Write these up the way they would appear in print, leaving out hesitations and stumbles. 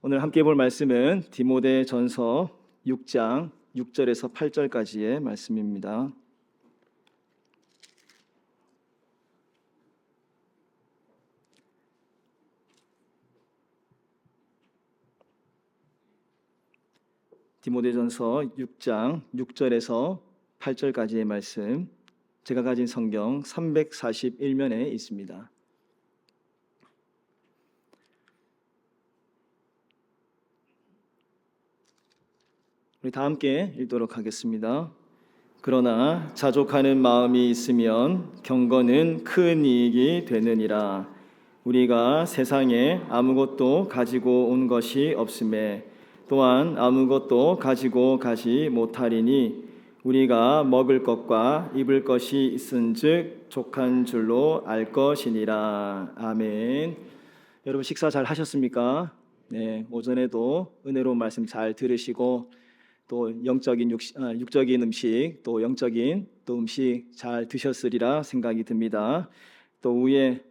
오늘 함께 볼 말씀은 디모데전서 6장 6절에서 8절까지의 말씀입니다. 디모데전서 6장 6절에서 8절까지의 말씀, 제가 가진 성경 341면에 있습니다. 우리 다 함께 읽도록 하겠습니다. 그러나 자족하는 마음이 있으면 경건은 큰 이익이 되느니라. 우리가 세상에 아무것도 가지고 온 것이 없음에 또한 아무것도 가지고 가지 못하리니 우리가 먹을 것과 입을 것이 있은즉 족한 줄로 알 것이니라. 아멘. 여러분 식사 잘 하셨습니까? 네, 오전에도 은혜로운 말씀 잘 들으시고 또 육적인 음식, 또 영적인 또 음식 잘 드셨으리라 생각이 듭니다. 또 후에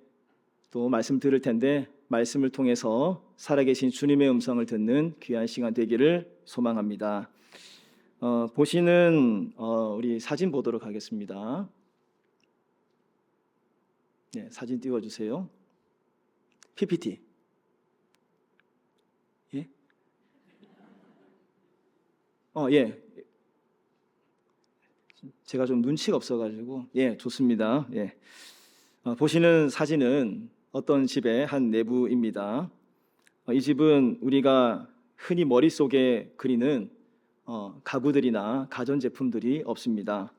또 말씀 들을 텐데 말씀을 통해서 살아계신 주님의 음성을 듣는 귀한 시간 되기를 소망합니다. 보시는 우리 사진 보도록 하겠습니다. 네, 사진 띄워주세요. PPT. 예? 예. 제가 좀 눈치가 없어가지고 좋습니다. 예. 보시는 사진은 어떤 집의 한 내부입니다. 이 집은 우리가 흔히 머릿속에 그리는 가구들이나 가전제품들이 없습니다.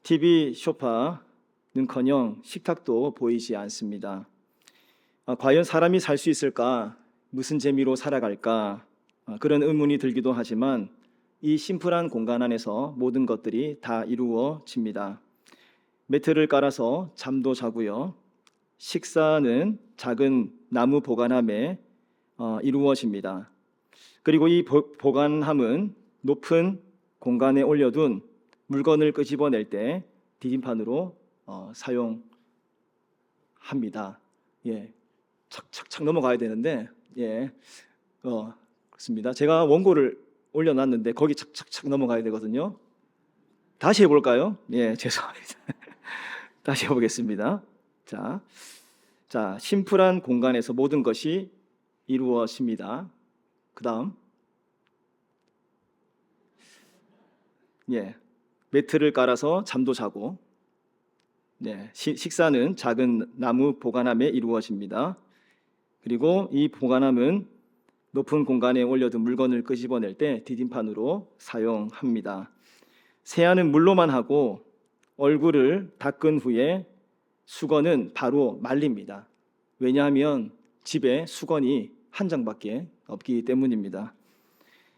TV, 소파는커녕 식탁도 보이지 않습니다. 과연 사람이 살 수 있을까? 무슨 재미로 살아갈까? 그런 의문이 들기도 하지만 이 심플한 공간 안에서 모든 것들이 다 이루어집니다. 매트를 깔아서 잠도 자고요. 식사는 작은 나무 보관함에 이루어집니다. 그리고 이 보관함은 높은 공간에 올려둔 물건을 끄집어낼 때 디딤판으로 사용합니다. 착착착 넘어가야 되는데 그렇습니다. 제가 원고를 올려놨는데 거기 착착착 넘어가야 되거든요. 다시 해볼까요? 죄송합니다. 다시 해보겠습니다. 자, 심플한 공간에서 모든 것이 이루어집니다. 그 다음 매트를 깔아서 잠도 자고 식사는 작은 나무 보관함에 이루어집니다. 그리고 이 보관함은 높은 공간에 올려둔 물건을 끄집어낼 때 디딤판으로 사용합니다. 세안은 물로만 하고 얼굴을 닦은 후에 수건은 바로 말립니다. 왜냐하면 집에 수건이 한 장밖에 없기 때문입니다.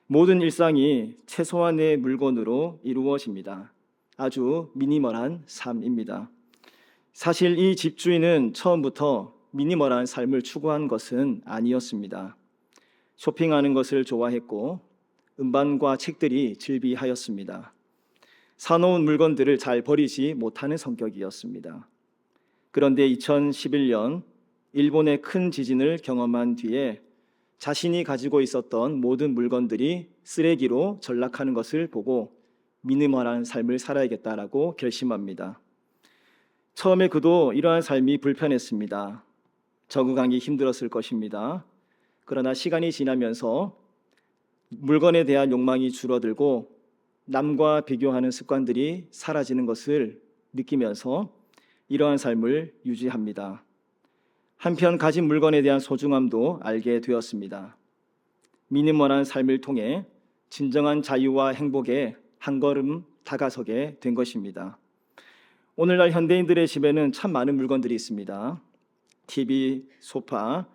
모든 일상이 최소한의 물건으로 이루어집니다. 아주 미니멀한 삶입니다. 사실 이 집주인은 처음부터 미니멀한 삶을 추구한 것은 아니었습니다. 쇼핑하는 것을 좋아했고 음반과 책들이 즐비하였습니다. 사놓은 물건들을 잘 버리지 못하는 성격이었습니다. 그런데 2011년 일본의 큰 지진을 경험한 뒤에 자신이 가지고 있었던 모든 물건들이 쓰레기로 전락하는 것을 보고 미니멀한 삶을 살아야겠다라고 결심합니다. 처음에 그도 이러한 삶이 불편했습니다. 적응하기 힘들었을 것입니다. 그러나 시간이 지나면서 물건에 대한 욕망이 줄어들고 남과 비교하는 습관들이 사라지는 것을 느끼면서 이러한 삶을 유지합니다. 한편 가진 물건에 대한 소중함도 알게 되었습니다. 미니멀한 삶을 통해 진정한 자유와 행복에 한 걸음 다가서게 된 것입니다. 오늘날 현대인들의 집에는 참 많은 물건들이 있습니다. TV, 소파,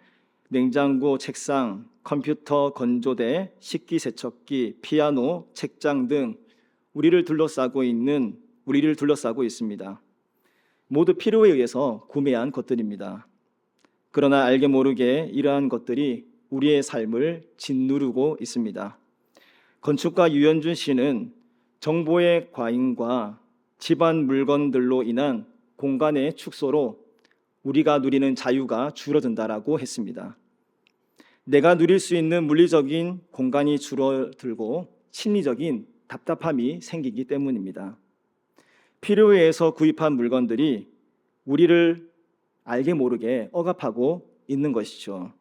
냉장고, 책상, 컴퓨터, 건조대, 식기세척기, 피아노, 책장 등 우리를 둘러싸고 있습니다. 모두 필요에 의해서 구매한 것들입니다. 그러나 알게 모르게 이러한 것들이 우리의 삶을 짓누르고 있습니다. 건축가 유현준 씨는 정보의 과잉과 집안 물건들로 인한 공간의 축소로 우리가 누리는 자유가 줄어든다라고 했습니다. 내가 누릴 수 있는 물리적인 공간이 줄어들고 심리적인 답답함이 생기기 때문입니다. 필요에 의해서 구입한 물건들이 우리를 알게 모르게 억압하고 있는 것이죠.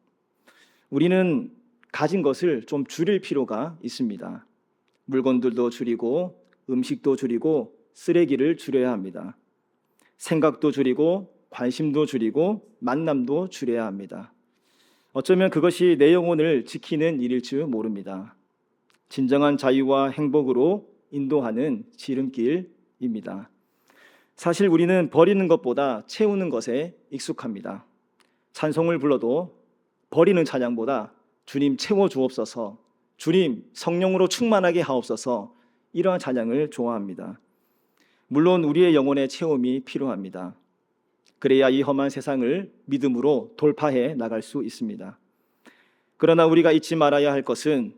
우리는 가진 것을 좀 줄일 필요가 있습니다. 물건들도 줄이고 음식도 줄이고 쓰레기를 줄여야 합니다. 생각도 줄이고 관심도 줄이고 만남도 줄여야 합니다. 어쩌면 그것이 내 영혼을 지키는 일일지 모릅니다. 진정한 자유와 행복으로 인도하는 지름길입니다. 사실 우리는 버리는 것보다 채우는 것에 익숙합니다. 찬송을 불러도 버리는 찬양보다 주님 채워 주옵소서, 주님 성령으로 충만하게 하옵소서, 이러한 찬양을 좋아합니다. 물론 우리의 영혼의 체험이 필요합니다. 그래야 이 험한 세상을 믿음으로 돌파해 나갈 수 있습니다. 그러나 우리가 잊지 말아야 할 것은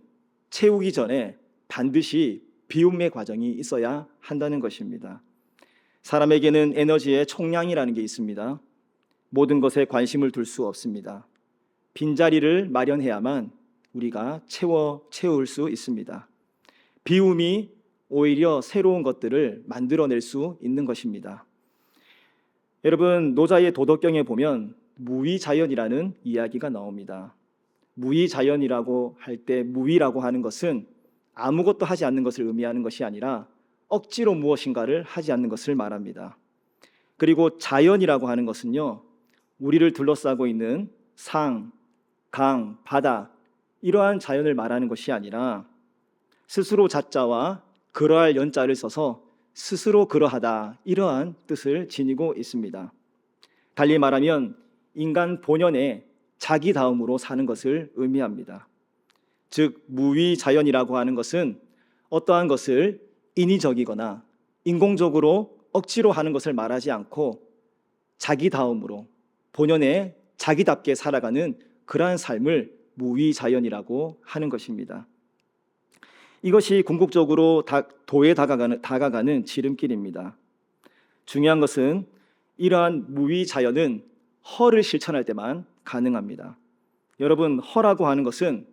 채우기 전에 반드시 비움의 과정이 있어야 한다는 것입니다. 사람에게는 에너지의 총량이라는 게 있습니다. 모든 것에 관심을 둘 수 없습니다. 빈자리를 마련해야만 우리가 채울 수 있습니다. 비움이 오히려 새로운 것들을 만들어낼 수 있는 것입니다. 여러분, 노자의 도덕경에 보면 무위자연이라는 이야기가 나옵니다. 무위자연이라고 할 때 무위라고 하는 것은 아무것도 하지 않는 것을 의미하는 것이 아니라 억지로 무엇인가를 하지 않는 것을 말합니다. 그리고 자연이라고 하는 것은요, 우리를 둘러싸고 있는 상, 강, 바다, 이러한 자연을 말하는 것이 아니라 스스로 자자와 그러할 연자를 써서 스스로 그러하다, 이러한 뜻을 지니고 있습니다. 달리 말하면 인간 본연의 자기 다움으로 사는 것을 의미합니다. 즉 무위자연이라고 하는 것은 어떠한 것을 인위적이거나 인공적으로 억지로 하는 것을 말하지 않고 자기 다움으로 본연의 자기답게 살아가는 그러한 삶을 무위자연이라고 하는 것입니다. 이것이 궁극적으로 도에 다가가는 지름길입니다. 중요한 것은 이러한 무위자연은 허를 실천할 때만 가능합니다. 여러분, 허라고 하는 것은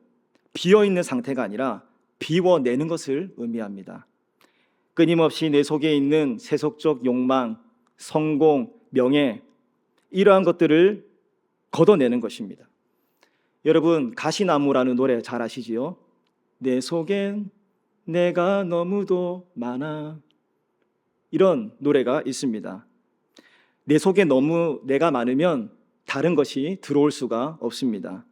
비어있는 상태가 아니라 비워내는 것을 의미합니다. 끊임없이 내 속에 있는 세속적 욕망, 성공, 명예, 이러한 것들을 걷어내는 것입니다. 여러분, 가시나무라는 노래 잘 아시지요? 내 속엔 내가 너무도 많아, 이런 노래가 있습니다. 내 속에 너무 내가 많으면 다른 것이 들어올 수가 없습니다.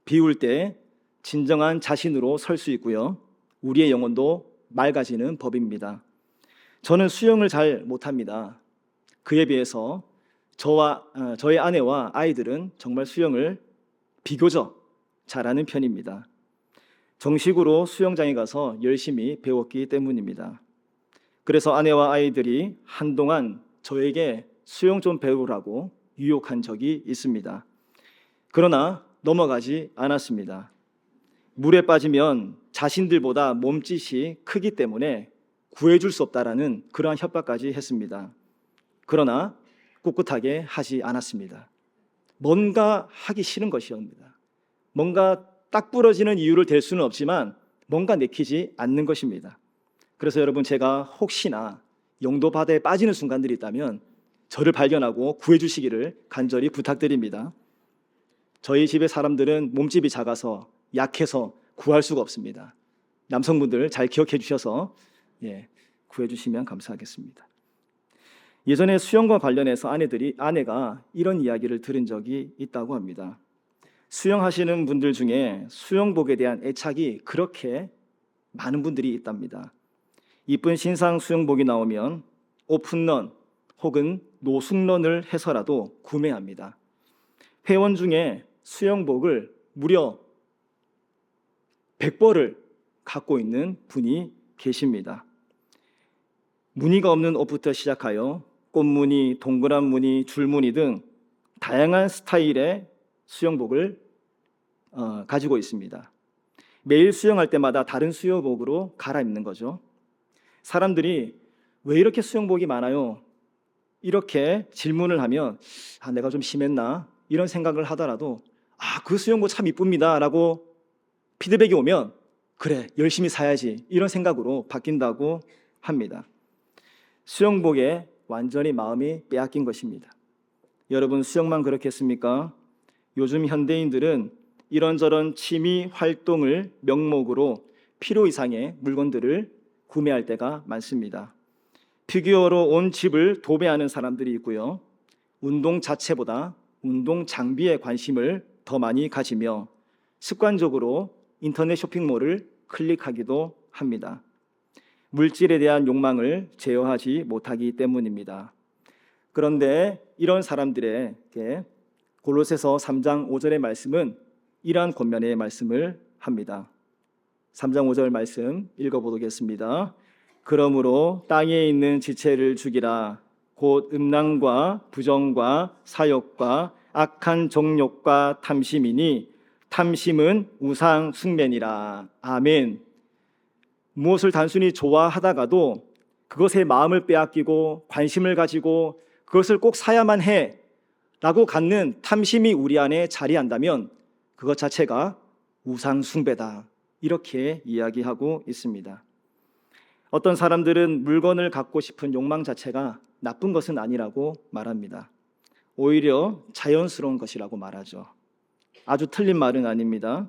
비울 때 진정한 자신으로 설 수 있고요, 우리의 영혼도 맑아지는 법입니다. 저는 수영을 잘 못합니다. 그에 비해서 저의 아내와 아이들은 정말 수영을 비교적 잘하는 편입니다. 정식으로 수영장에 가서 열심히 배웠기 때문입니다. 그래서 아내와 아이들이 한동안 저에게 수영 좀 배우라고 유혹한 적이 있습니다. 그러나 넘어가지 않았습니다. 물에 빠지면 자신들보다 몸짓이 크기 때문에 구해줄 수 없다라는 그러한 협박까지 했습니다. 그러나 꿋꿋하게 하지 않았습니다. 뭔가 하기 싫은 것이었습니다. 뭔가 딱 부러지는 이유를 댈 수는 없지만 뭔가 내키지 않는 것입니다. 그래서 여러분, 제가 혹시나 영도 바다에 빠지는 순간들이 있다면 저를 발견하고 구해주시기를 간절히 부탁드립니다. 저희 집의 사람들은 몸집이 작아서 약해서 구할 수가 없습니다. 남성분들 잘 기억해 주셔서 구해주시면 감사하겠습니다. 예전에 수영과 관련해서 아내가 이런 이야기를 들은 적이 있다고 합니다. 수영하시는 분들 중에 수영복에 대한 애착이 그렇게 많은 분들이 있답니다. 이쁜 신상 수영복이 나오면 오픈런 혹은 노숙런을 해서라도 구매합니다. 회원 중에 수영복을 무려 100벌을 갖고 있는 분이 계십니다. 무늬가 없는 옷부터 시작하여 꽃무늬, 동그란 무늬, 줄무늬 등 다양한 스타일의 수영복을 가지고 있습니다. 매일 수영할 때마다 다른 수영복으로 갈아입는 거죠. 사람들이 왜 이렇게 수영복이 많아요? 이렇게 질문을 하면 내가 좀 심했나? 이런 생각을 하더라도 그 수영복 참 이쁩니다 라고 피드백이 오면 그래, 열심히 사야지, 이런 생각으로 바뀐다고 합니다. 수영복에 완전히 마음이 빼앗긴 것입니다. 여러분, 수영만 그렇겠습니까? 요즘 현대인들은 이런저런 취미 활동을 명목으로 필요 이상의 물건들을 구매할 때가 많습니다. 피규어로 온 집을 도배하는 사람들이 있고요. 운동 자체보다 운동 장비에 관심을 더 많이 가지며 습관적으로 인터넷 쇼핑몰을 클릭하기도 합니다. 물질에 대한 욕망을 제어하지 못하기 때문입니다. 그런데 이런 사람들에게 골로새서 3장 5절의 말씀은 이러한 권면의 말씀을 합니다. 3장 5절 말씀 읽어보겠습니다. 그러므로 땅에 있는 지체를 죽이라. 곧 음란과 부정과 사욕과 악한 정욕과 탐심이니 탐심은 우상 숭배니라. 아멘. 무엇을 단순히 좋아하다가도 그것에 마음을 빼앗기고 관심을 가지고 그것을 꼭 사야만 해 라고 갖는 탐심이 우리 안에 자리한다면 그것 자체가 우상 숭배다, 이렇게 이야기하고 있습니다. 어떤 사람들은 물건을 갖고 싶은 욕망 자체가 나쁜 것은 아니라고 말합니다. 오히려 자연스러운 것이라고 말하죠. 아주 틀린 말은 아닙니다.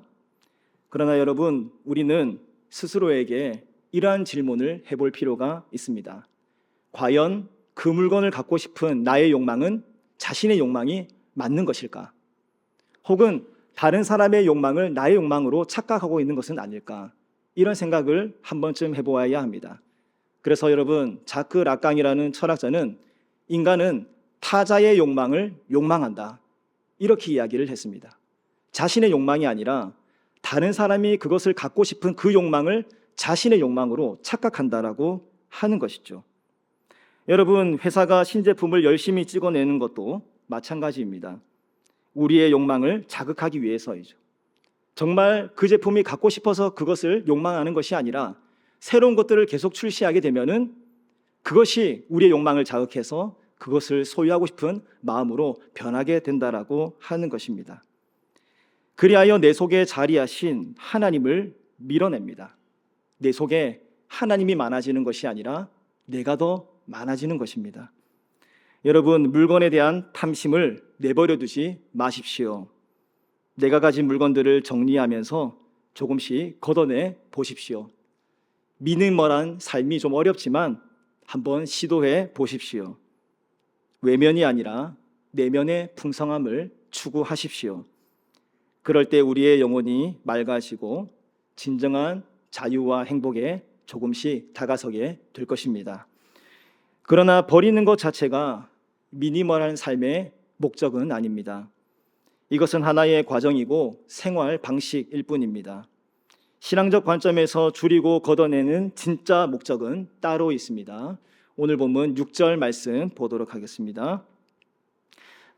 그러나 여러분, 우리는 스스로에게 이러한 질문을 해볼 필요가 있습니다. 과연 그 물건을 갖고 싶은 나의 욕망은 자신의 욕망이 맞는 것일까? 혹은 다른 사람의 욕망을 나의 욕망으로 착각하고 있는 것은 아닐까? 이런 생각을 한 번쯤 해보아야 합니다. 그래서 여러분, 자크 라깡이라는 철학자는 인간은 타자의 욕망을 욕망한다, 이렇게 이야기를 했습니다. 자신의 욕망이 아니라 다른 사람이 그것을 갖고 싶은 그 욕망을 자신의 욕망으로 착각한다라고 하는 것이죠. 여러분, 회사가 신제품을 열심히 찍어내는 것도 마찬가지입니다. 우리의 욕망을 자극하기 위해서이죠. 정말 그 제품이 갖고 싶어서 그것을 욕망하는 것이 아니라 새로운 것들을 계속 출시하게 되면은 그것이 우리의 욕망을 자극해서 그것을 소유하고 싶은 마음으로 변하게 된다라고 하는 것입니다. 그리하여 내 속에 자리하신 하나님을 밀어냅니다. 내 속에 하나님이 많아지는 것이 아니라 내가 더 많아지는 것입니다. 여러분, 물건에 대한 탐심을 내버려 두지 마십시오. 내가 가진 물건들을 정리하면서 조금씩 걷어내 보십시오. 미니멀한 삶이 좀 어렵지만 한번 시도해 보십시오. 외면이 아니라 내면의 풍성함을 추구하십시오. 그럴 때 우리의 영혼이 맑아지고 진정한 자유와 행복에 조금씩 다가서게 될 것입니다. 그러나 버리는 것 자체가 미니멀한 삶의 목적은 아닙니다. 이것은 하나의 과정이고 생활 방식일 뿐입니다. 신앙적 관점에서 줄이고 걷어내는 진짜 목적은 따로 있습니다. 오늘 본문 6절 말씀 보도록 하겠습니다.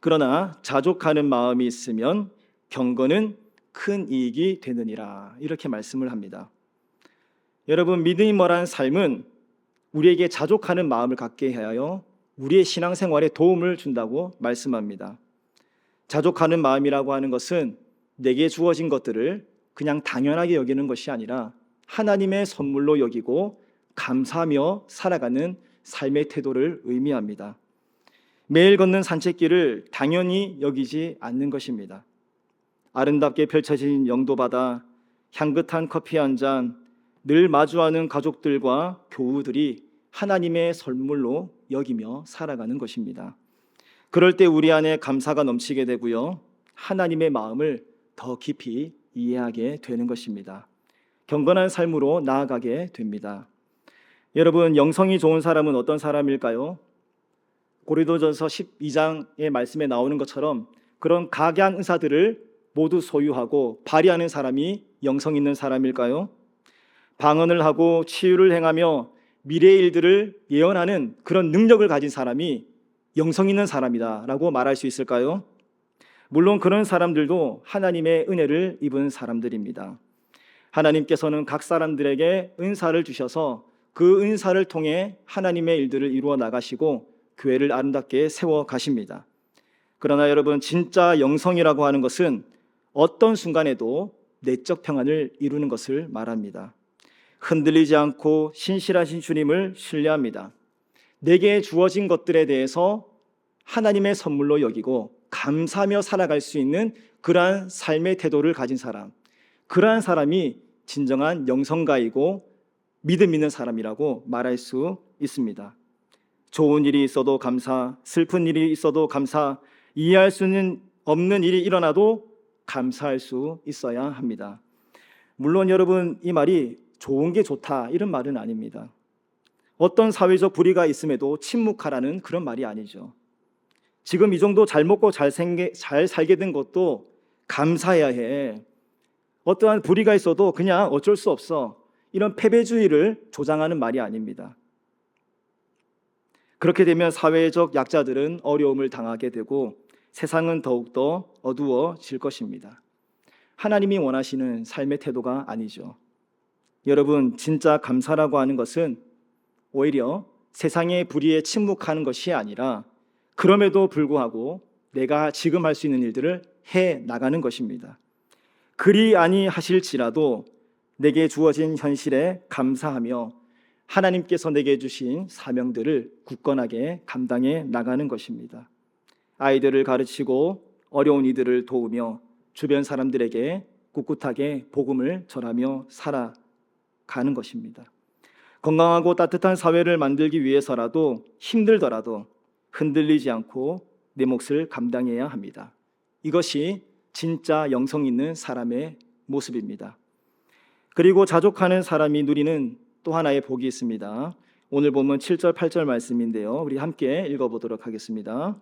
그러나 자족하는 마음이 있으면 경건은 큰 이익이 되느니라, 이렇게 말씀을 합니다. 여러분, 미니멀한 삶은 우리에게 자족하는 마음을 갖게 하여 우리의 신앙생활에 도움을 준다고 말씀합니다. 자족하는 마음이라고 하는 것은 내게 주어진 것들을 그냥 당연하게 여기는 것이 아니라 하나님의 선물로 여기고 감사하며 살아가는 삶의 태도를 의미합니다. 매일 걷는 산책길을 당연히 여기지 않는 것입니다. 아름답게 펼쳐진 영도바다, 향긋한 커피 한 잔, 늘 마주하는 가족들과 교우들이 하나님의 선물로 여기며 살아가는 것입니다. 그럴 때 우리 안에 감사가 넘치게 되고요, 하나님의 마음을 더 깊이 이해하게 되는 것입니다. 경건한 삶으로 나아가게 됩니다. 여러분, 영성이 좋은 사람은 어떤 사람일까요? 고린도전서 12장의 말씀에 나오는 것처럼 그런 각양 은사들을 모두 소유하고 발휘하는 사람이 영성 있는 사람일까요? 방언을 하고 치유를 행하며 미래의 일들을 예언하는 그런 능력을 가진 사람이 영성 있는 사람이다 라고 말할 수 있을까요? 물론 그런 사람들도 하나님의 은혜를 입은 사람들입니다. 하나님께서는 각 사람들에게 은사를 주셔서 그 은사를 통해 하나님의 일들을 이루어 나가시고 교회를 아름답게 세워 가십니다. 그러나 여러분, 진짜 영성이라고 하는 것은 어떤 순간에도 내적 평안을 이루는 것을 말합니다. 흔들리지 않고 신실하신 주님을 신뢰합니다. 내게 주어진 것들에 대해서 하나님의 선물로 여기고 감사하며 살아갈 수 있는 그러한 삶의 태도를 가진 사람, 그러한 사람이 진정한 영성가이고 믿음 있는 사람이라고 말할 수 있습니다. 좋은 일이 있어도 감사, 슬픈 일이 있어도 감사, 이해할 수는 없는 일이 일어나도 감사할 수 있어야 합니다. 물론 여러분, 이 말이 좋은 게 좋다 이런 말은 아닙니다. 어떤 사회적 불의가 있음에도 침묵하라는 그런 말이 아니죠. 지금 이 정도 잘 먹고 잘 살게 된 것도 감사해야 해. 어떠한 불의가 있어도 그냥 어쩔 수 없어. 이런 패배주의를 조장하는 말이 아닙니다. 그렇게 되면 사회적 약자들은 어려움을 당하게 되고 세상은 더욱더 어두워질 것입니다. 하나님이 원하시는 삶의 태도가 아니죠. 여러분, 진짜 감사라고 하는 것은 오히려 세상의 불의에 침묵하는 것이 아니라 그럼에도 불구하고 내가 지금 할 수 있는 일들을 해 나가는 것입니다. 그리 아니하실지라도 내게 주어진 현실에 감사하며 하나님께서 내게 주신 사명들을 굳건하게 감당해 나가는 것입니다. 아이들을 가르치고 어려운 이들을 도우며 주변 사람들에게 꿋꿋하게 복음을 전하며 살아가는 것입니다. 건강하고 따뜻한 사회를 만들기 위해서라도 힘들더라도 흔들리지 않고 내 몫을 감당해야 합니다. 이것이 진짜 영성 있는 사람의 모습입니다. 그리고 자족하는 사람이 누리는 또 하나의 복이 있습니다. 오늘 보면 7절 8절 말씀인데요, 우리 함께 읽어보도록 하겠습니다.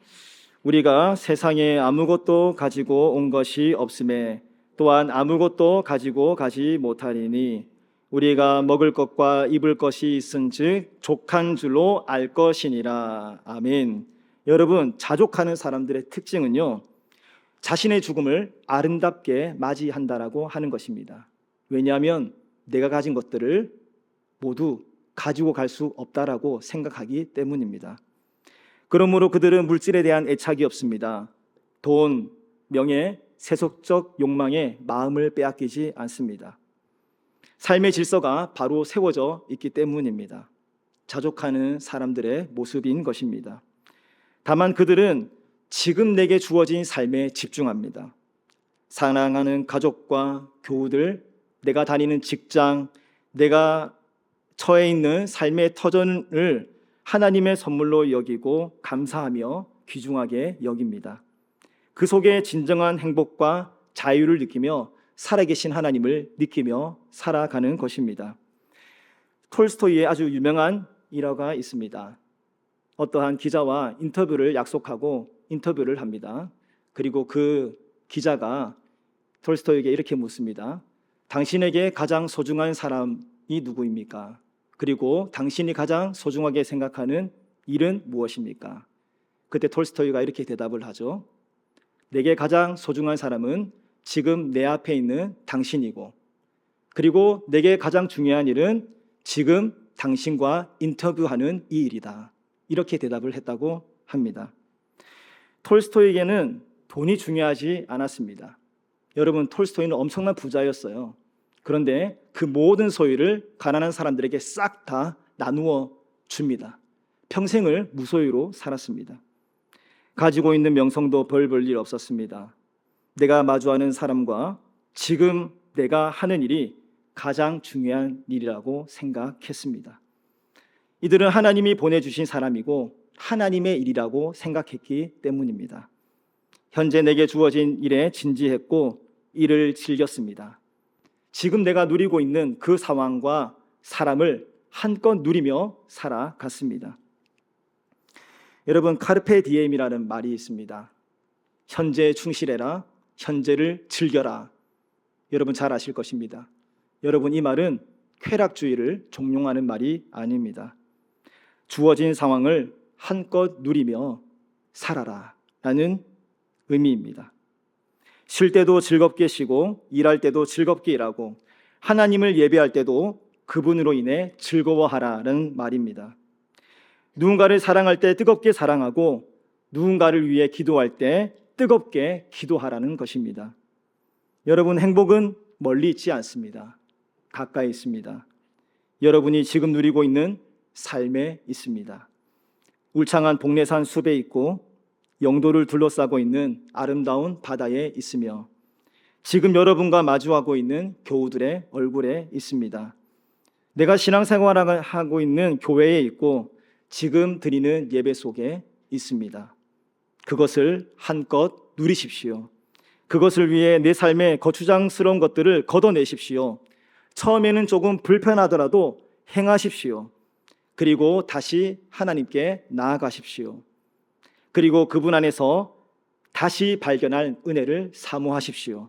우리가 세상에 아무것도 가지고 온 것이 없음에 또한 아무것도 가지고 가지 못하리니 우리가 먹을 것과 입을 것이 있은즉 족한 줄로 알 것이니라. 아멘. 여러분, 자족하는 사람들의 특징은요, 자신의 죽음을 아름답게 맞이한다라고 하는 것입니다. 왜냐하면 내가 가진 것들을 모두 가지고 갈 수 없다라고 생각하기 때문입니다. 그러므로 그들은 물질에 대한 애착이 없습니다. 돈, 명예, 세속적 욕망에 마음을 빼앗기지 않습니다. 삶의 질서가 바로 세워져 있기 때문입니다. 자족하는 사람들의 모습인 것입니다. 다만 그들은 지금 내게 주어진 삶에 집중합니다. 사랑하는 가족과 교우들, 내가 다니는 직장, 내가 처해 있는 삶의 터전을 하나님의 선물로 여기고 감사하며 귀중하게 여깁니다. 그 속에 진정한 행복과 자유를 느끼며 살아계신 하나님을 느끼며 살아가는 것입니다. 톨스토이의 아주 유명한 일화가 있습니다. 어떠한 기자와 인터뷰를 약속하고 인터뷰를 합니다. 그리고 그 기자가 톨스토이에게 이렇게 묻습니다. 당신에게 가장 소중한 사람이 누구입니까? 그리고 당신이 가장 소중하게 생각하는 일은 무엇입니까? 그때 톨스토이가 이렇게 대답을 하죠. 내게 가장 소중한 사람은 지금 내 앞에 있는 당신이고, 그리고 내게 가장 중요한 일은 지금 당신과 인터뷰하는 이 일이다. 이렇게 대답을 했다고 합니다. 톨스토이에게는 돈이 중요하지 않았습니다. 여러분, 톨스토이는 엄청난 부자였어요. 그런데 그 모든 소유를 가난한 사람들에게 싹 다 나누어 줍니다. 평생을 무소유로 살았습니다. 가지고 있는 명성도 별 볼 일 없었습니다. 내가 마주하는 사람과 지금 내가 하는 일이 가장 중요한 일이라고 생각했습니다. 이들은 하나님이 보내주신 사람이고 하나님의 일이라고 생각했기 때문입니다. 현재 내게 주어진 일에 진지했고 일을 즐겼습니다. 지금 내가 누리고 있는 그 상황과 사람을 한껏 누리며 살아갔습니다. 여러분, 카르페 디엠이라는 말이 있습니다. 현재에 충실해라, 현재를 즐겨라. 여러분 잘 아실 것입니다. 여러분, 이 말은 쾌락주의를 종용하는 말이 아닙니다. 주어진 상황을 한껏 누리며 살아라 라는 의미입니다. 쉴 때도 즐겁게 쉬고 일할 때도 즐겁게 일하고 하나님을 예배할 때도 그분으로 인해 즐거워하라는 말입니다. 누군가를 사랑할 때 뜨겁게 사랑하고 누군가를 위해 기도할 때 뜨겁게 기도하라는 것입니다. 여러분, 행복은 멀리 있지 않습니다. 가까이 있습니다. 여러분이 지금 누리고 있는 삶에 있습니다. 울창한 복례산 숲에 있고 영도를 둘러싸고 있는 아름다운 바다에 있으며 지금 여러분과 마주하고 있는 교우들의 얼굴에 있습니다. 내가 신앙생활을 하고 있는 교회에 있고 지금 드리는 예배 속에 있습니다. 그것을 한껏 누리십시오. 그것을 위해 내 삶의 거추장스러운 것들을 걷어내십시오. 처음에는 조금 불편하더라도 행하십시오. 그리고 다시 하나님께 나아가십시오. 그리고 그분 안에서 다시 발견할 은혜를 사모하십시오.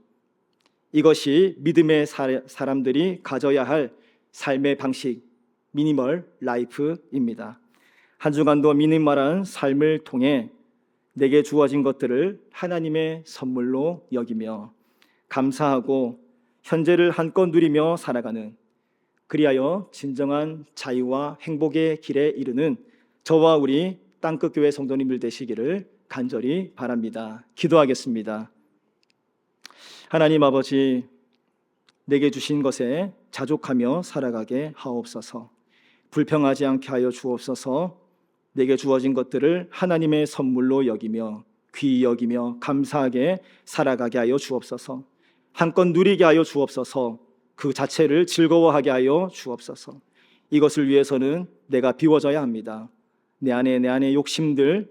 이것이 믿음의 사람들이 가져야 할 삶의 방식, 미니멀 라이프입니다. 한 주간도 미니멀한 삶을 통해 내게 주어진 것들을 하나님의 선물로 여기며 감사하고 현재를 한껏 누리며 살아가는, 그리하여 진정한 자유와 행복의 길에 이르는 저와 우리 땅끝교회 성도님들 되시기를 간절히 바랍니다. 기도하겠습니다. 하나님 아버지, 내게 주신 것에 자족하며 살아가게 하옵소서. 불평하지 않게 하여 주옵소서. 내게 주어진 것들을 하나님의 선물로 여기며 귀히 여기며 감사하게 살아가게 하여 주옵소서. 한껏 누리게 하여 주옵소서. 그 자체를 즐거워하게 하여 주옵소서. 이것을 위해서는 내가 비워져야 합니다. 내 안에 욕심들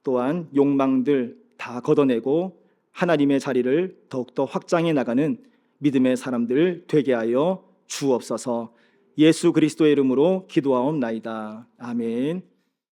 또한 욕망들 다 걷어내고 하나님의 자리를 더욱더 확장해 나가는 믿음의 사람들 되게 하여 주옵소서. 예수 그리스도의 이름으로 기도하옵나이다. 아멘.